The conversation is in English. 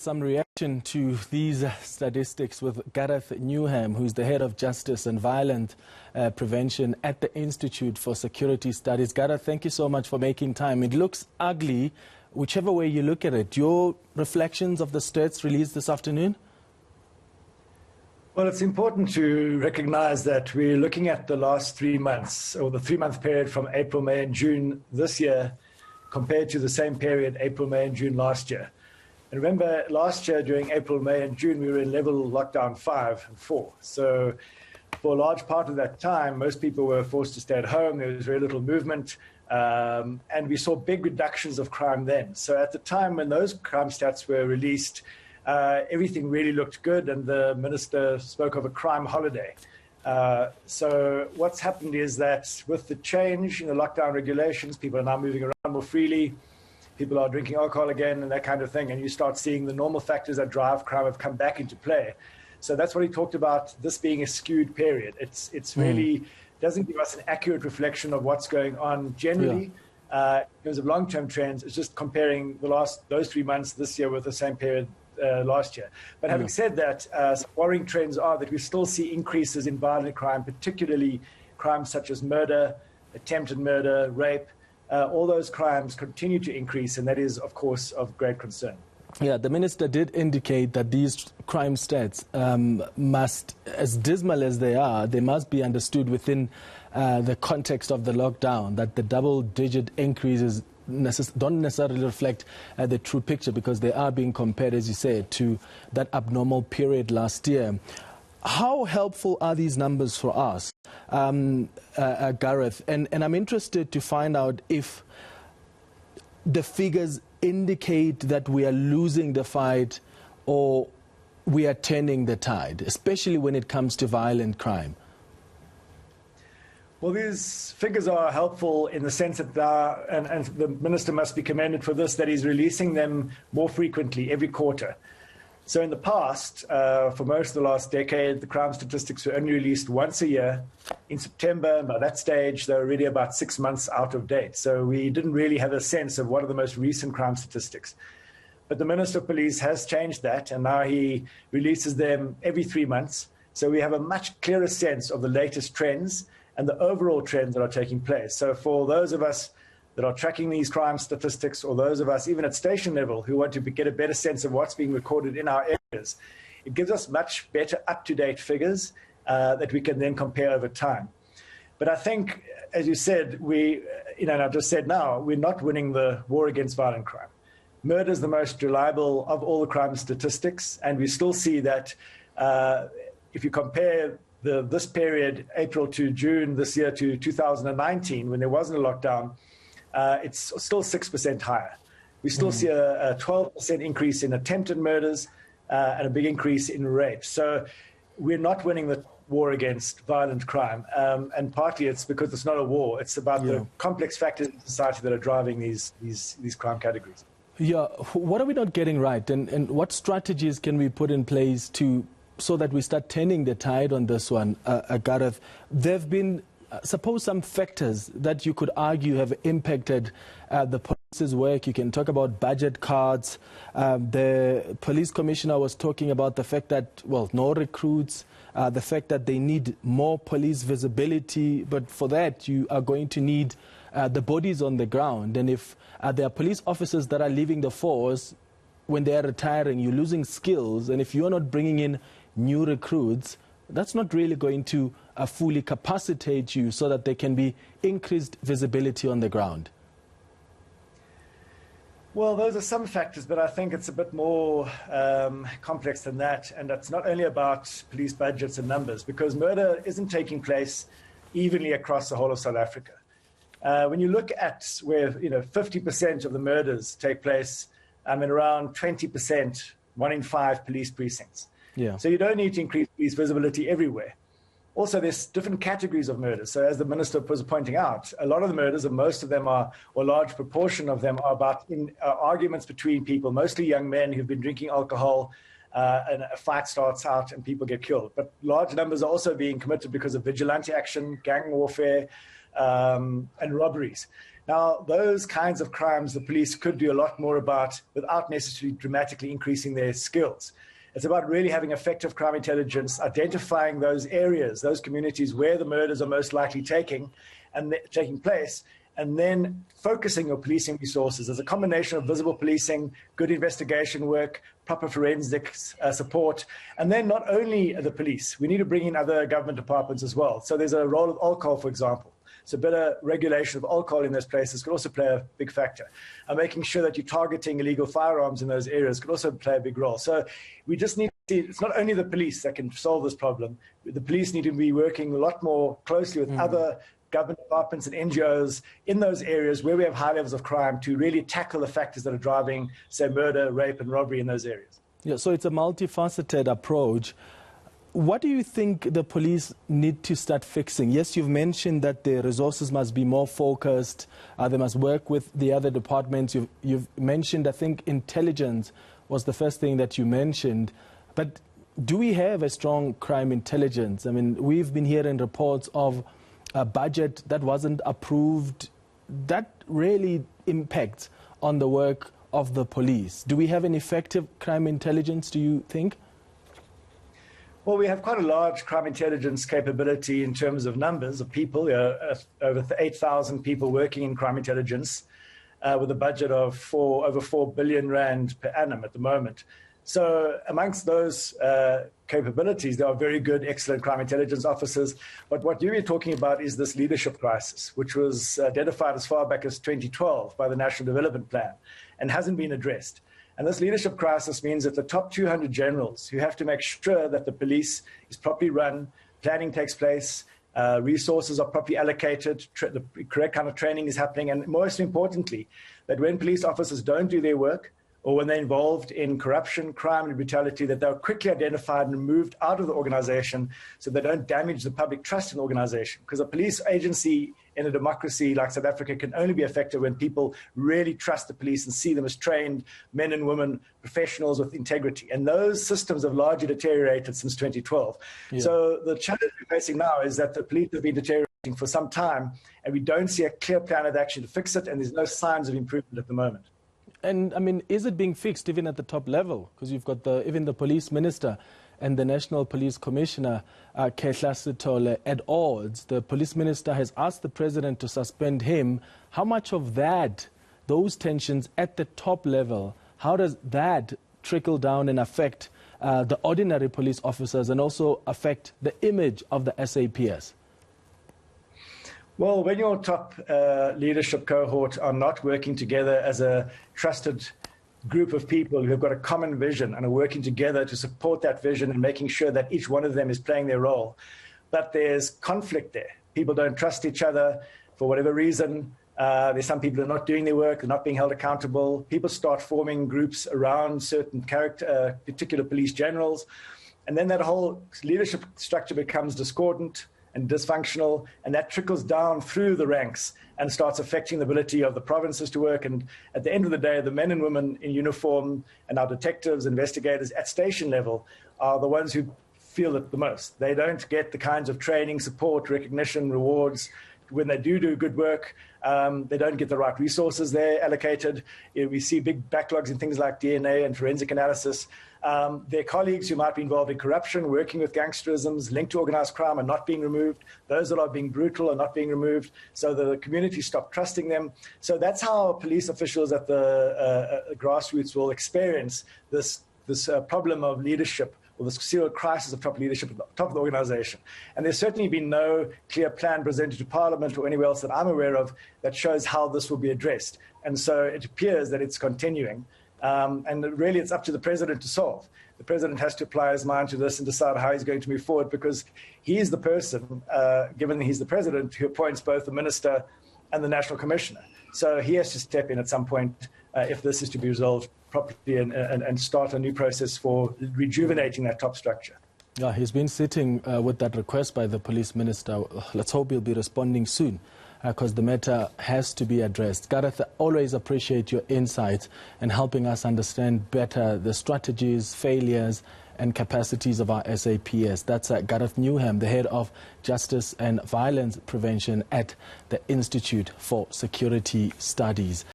Some reaction to these statistics with Gareth Newham, who's the head of Justice and Violence Prevention at the Institute for Security Studies. Gareth, thank you so much for making time. It looks ugly, whichever way you look at it. Your reflections of the stats released this afternoon? Well, it's important to recognize that we're looking at the last 3 months, or the 3-month period from April, May and June this year, compared to the same period, April, May and June last year. And remember, last year during April, May and June, we were in level lockdown 5 and 4. So for a large part of that time, most people were forced to stay at home. There was very little movement. And we saw big reductions of crime then. So at the time when those crime stats were released, everything really looked good, and the minister spoke of a crime holiday. So what's happened is that with the change in the lockdown regulations, people are now moving around more freely. People are drinking alcohol again and that kind of thing, and you start seeing the normal factors that drive crime have come back into play. So that's what he talked about, this being a skewed period. It's really doesn't give us an accurate reflection of what's going on generally. In terms of long-term trends. It's just comparing those 3 months this year with the same period last year. But having said that, some worrying trends are that we still see increases in violent crime, particularly crimes such as murder, attempted murder, rape. All those crimes continue to increase, and that is, of course, of great concern. Yeah, the minister did indicate that these crime stats must, as dismal as they must be understood within the context of the lockdown, that the double-digit increases don't necessarily reflect the true picture, because they are being compared, as you said, to that abnormal period last year. How helpful are these numbers for us, Gareth? And I'm interested to find out if the figures indicate that we are losing the fight or we are turning the tide, especially when it comes to violent crime. Well, these figures are helpful in the sense that and the minister must be commended for this, that he's releasing them more frequently every quarter. So in the past, for most of the last decade, the crime statistics were only released once a year in September. And by that stage, they were already about 6 months out of date. So we didn't really have a sense of what are the most recent crime statistics. But the Minister of Police has changed that, and now he releases them every 3 months. So we have a much clearer sense of the latest trends and the overall trends that are taking place. So for those of us that are tracking these crime statistics, or those of us even at station level who want to get a better sense of what's being recorded in our areas, it gives us much better up-to-date figures that we can then compare over time. But I think, as you said, and I've just said now, we're not winning the war against violent crime. Murder is the most reliable of all the crime statistics, and we still see that if you compare this period, April to June this year, to 2019, when there wasn't a lockdown, it's still 6% higher. We still see a 12% increase in attempted murders and a big increase in rape. So we're not winning the war against violent crime. And partly it's because it's not a war. It's about the complex factors in society that are driving these crime categories. Yeah, what are we not getting right? And what strategies can we put in place so that we start turning the tide on this one, Gareth? There have been, suppose, some factors that you could argue have impacted the police's work. You can talk about budget cuts. The police commissioner was talking about the fact that, no recruits, the fact that they need more police visibility. But for that, you are going to need the bodies on the ground. And if there are police officers that are leaving the force, when they are retiring, you're losing skills. And if you're not bringing in new recruits, that's not really going to fully capacitate you so that there can be increased visibility on the ground. Well, those are some factors, but I think it's a bit more complex than that. And that's not only about police budgets and numbers, because murder isn't taking place evenly across the whole of South Africa. When you look at where 50% of the murders take place, in around 20%, 1 in 5 police precincts. Yeah. So you don't need to increase police visibility everywhere. Also, there's different categories of murders. So as the minister was pointing out, a lot of the murders, and most of them are, or a large proportion of them are about arguments between people, mostly young men who've been drinking alcohol, and a fight starts out and people get killed. But large numbers are also being committed because of vigilante action, gang warfare, and robberies. Now, those kinds of crimes the police could do a lot more about without necessarily dramatically increasing their skills. It's about really having effective crime intelligence, identifying those areas, those communities where the murders are most likely taking place, and then focusing your policing resources as a combination of visible policing, good investigation work, proper forensics support, and then not only the police. We need to bring in other government departments as well. So there's a role of alcohol, for example. So better regulation of alcohol in those places could also play a big factor. And making sure that you're targeting illegal firearms in those areas could also play a big role. So we just need to see, it's not only the police that can solve this problem. The police need to be working a lot more closely with other government departments and NGOs in those areas where we have high levels of crime to really tackle the factors that are driving, say, murder, rape, and robbery in those areas. Yeah, so it's a multifaceted approach. What do you think the police need to start fixing? Yes, you've mentioned that the resources must be more focused. They must work with the other departments. You've mentioned, I think, intelligence was the first thing that you mentioned. But do we have a strong crime intelligence? I mean, we've been hearing reports of a budget that wasn't approved. That really impacts on the work of the police. Do we have an effective crime intelligence, do you think? Well, we have quite a large crime intelligence capability in terms of numbers of people, over 8,000 people working in crime intelligence with a budget of over 4 billion rand per annum at the moment. So amongst those capabilities, there are very good, excellent crime intelligence officers. But what you're talking about is this leadership crisis, which was identified as far back as 2012 by the National Development Plan and hasn't been addressed. And this leadership crisis means that the top 200 generals who have to make sure that the police is properly run, planning takes place, resources are properly allocated, the correct kind of training is happening, and most importantly, that when police officers don't do their work, or when they're involved in corruption, crime, and brutality, that they're quickly identified and moved out of the organization so they don't damage the public trust in the organization. Because a police agency in a democracy like South Africa can only be effective when people really trust the police and see them as trained men and women, professionals with integrity. And those systems have largely deteriorated since 2012. Yeah. So the challenge we're facing now is that the police have been deteriorating for some time, and we don't see a clear plan of action to fix it, and there's no signs of improvement at the moment. And, I mean, is it being fixed even at the top level? Because you've got even the police minister and the National Police Commissioner, Kehla Sithole, at odds. The police minister has asked the president to suspend him. How much of that, those tensions at the top level, how does that trickle down and affect the ordinary police officers and also affect the image of the SAPS? Well, when your top leadership cohort are not working together as a trusted group of people who have got a common vision and are working together to support that vision and making sure that each one of them is playing their role, but there's conflict there. People don't trust each other for whatever reason. There's some people who are not doing their work, they're not being held accountable. People start forming groups around certain particular police generals, and then that whole leadership structure becomes discordant and dysfunctional, and that trickles down through the ranks and starts affecting the ability of the provinces to work. And at the end of the day, the men and women in uniform and our detectives, investigators at station level are the ones who feel it the most. They don't get the kinds of training, support, recognition, rewards. When they do good work, they don't get the right resources there allocated. We see big backlogs in things like DNA and forensic analysis. Their colleagues who might be involved in corruption, working with gangsterisms, linked to organized crime are not being removed. Those that are being brutal are not being removed. So the community stop trusting them. So that's how police officials at the grassroots will experience this problem of leadership, or the serial crisis of top leadership at the top of the organization. And there's certainly been no clear plan presented to Parliament or anywhere else that I'm aware of that shows how this will be addressed. And so it appears that it's continuing. And really, it's up to the president to solve. The president has to apply his mind to this and decide how he's going to move forward, because he is the person, given that he's the president, who appoints both the minister and the national commissioner. So he has to step in at some point if this is to be resolved properly and start a new process for rejuvenating that top structure. Yeah, he's been sitting with that request by the police minister. Let's hope he'll be responding soon. because the matter has to be addressed. Gareth, I always appreciate your insights and helping us understand better the strategies, failures and capacities of our SAPS. That's Gareth Newham, the head of Justice and Violence Prevention at the Institute for Security Studies.